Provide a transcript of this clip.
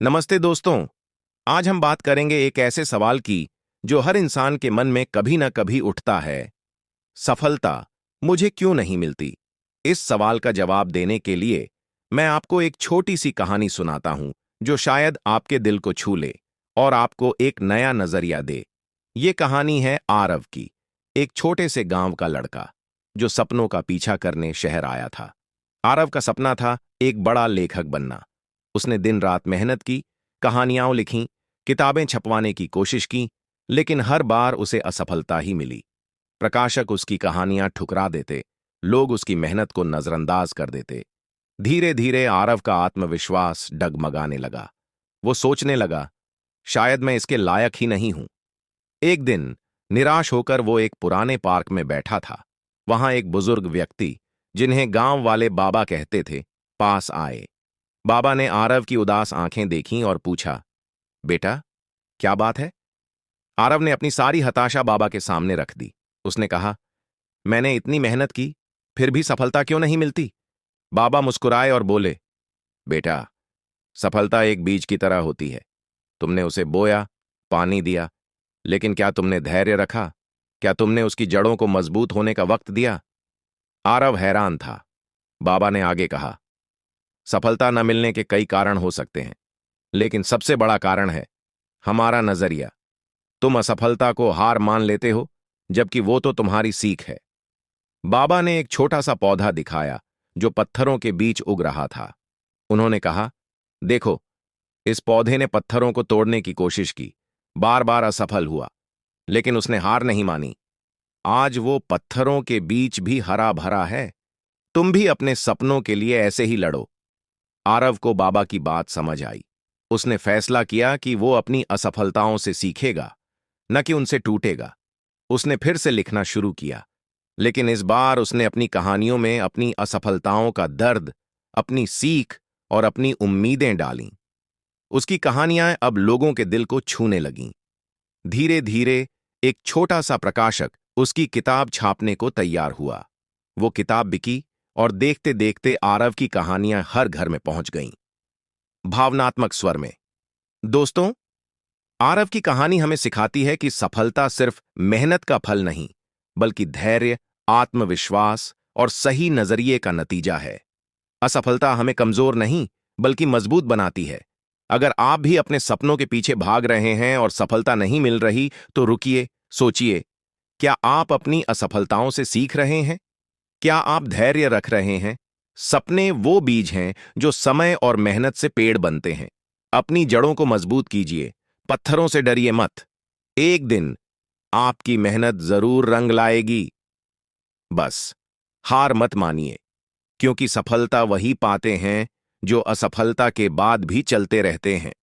नमस्ते दोस्तों। आज हम बात करेंगे एक ऐसे सवाल की जो हर इंसान के मन में कभी ना कभी उठता है। सफलता मुझे क्यों नहीं मिलती? इस सवाल का जवाब देने के लिए मैं आपको एक छोटी सी कहानी सुनाता हूं जो शायद आपके दिल को छू ले और आपको एक नया नजरिया दे। ये कहानी है आरव की, एक छोटे से गांव का लड़का जो सपनों का पीछा करने शहर आया था। आरव का सपना था एक बड़ा लेखक बनना। उसने दिन रात मेहनत की, कहानियां लिखीं, किताबें छपवाने की कोशिश की, लेकिन हर बार उसे असफलता ही मिली। प्रकाशक उसकी कहानियां ठुकरा देते, लोग उसकी मेहनत को नजरअंदाज कर देते। धीरे धीरे आरव का आत्मविश्वास डगमगाने लगा। वो सोचने लगा, शायद मैं इसके लायक ही नहीं हूं। एक दिन निराश होकर वो एक पुराने पार्क में बैठा था। वहां एक बुजुर्ग व्यक्ति, जिन्हें गांव वाले बाबा कहते थे, पास आए। बाबा ने आरव की उदास आंखें देखीं और पूछा, बेटा, क्या बात है? आरव ने अपनी सारी हताशा बाबा के सामने रख दी। उसने कहा, मैंने इतनी मेहनत की, फिर भी सफलता क्यों नहीं मिलती? बाबा मुस्कुराए और बोले, बेटा, सफलता एक बीज की तरह होती है। तुमने उसे बोया, पानी दिया, लेकिन क्या तुमने धैर्य रखा? क्या तुमने उसकी जड़ों को मजबूत होने का वक्त दिया? आरव हैरान था। बाबा ने आगे कहा, सफलता न मिलने के कई कारण हो सकते हैं, लेकिन सबसे बड़ा कारण है हमारा नजरिया। तुम असफलता को हार मान लेते हो, जबकि वो तो तुम्हारी सीख है। बाबा ने एक छोटा सा पौधा दिखाया जो पत्थरों के बीच उग रहा था। उन्होंने कहा, देखो, इस पौधे ने पत्थरों को तोड़ने की कोशिश की, बार बार असफल हुआ, लेकिन उसने हार नहीं मानी। आज वो पत्थरों के बीच भी हरा भरा है। तुम भी अपने सपनों के लिए ऐसे ही लड़ो। आरव को बाबा की बात समझ आई। उसने फैसला किया कि वो अपनी असफलताओं से सीखेगा, न कि उनसे टूटेगा। उसने फिर से लिखना शुरू किया, लेकिन इस बार उसने अपनी कहानियों में अपनी असफलताओं का दर्द, अपनी सीख और अपनी उम्मीदें डालीं। उसकी कहानियां अब लोगों के दिल को छूने लगीं। धीरे धीरे एक छोटा सा प्रकाशक उसकी किताब छापने को तैयार हुआ। वो किताब बिकी और देखते देखते आरव की कहानियां हर घर में पहुंच गईं। भावनात्मक स्वर में, दोस्तों, आरव की कहानी हमें सिखाती है कि सफलता सिर्फ मेहनत का फल नहीं, बल्कि धैर्य, आत्मविश्वास और सही नजरिए का नतीजा है। असफलता हमें कमजोर नहीं, बल्कि मजबूत बनाती है। अगर आप भी अपने सपनों के पीछे भाग रहे हैं और सफलता नहीं मिल रही, तो रुकिए, सोचिए, क्या आप अपनी असफलताओं से सीख रहे हैं? क्या आप धैर्य रख रहे हैं? सपने वो बीज हैं जो समय और मेहनत से पेड़ बनते हैं। अपनी जड़ों को मजबूत कीजिए, पत्थरों से डरिए मत। एक दिन आपकी मेहनत जरूर रंग लाएगी। बस हार मत मानिए, क्योंकि सफलता वही पाते हैं जो असफलता के बाद भी चलते रहते हैं।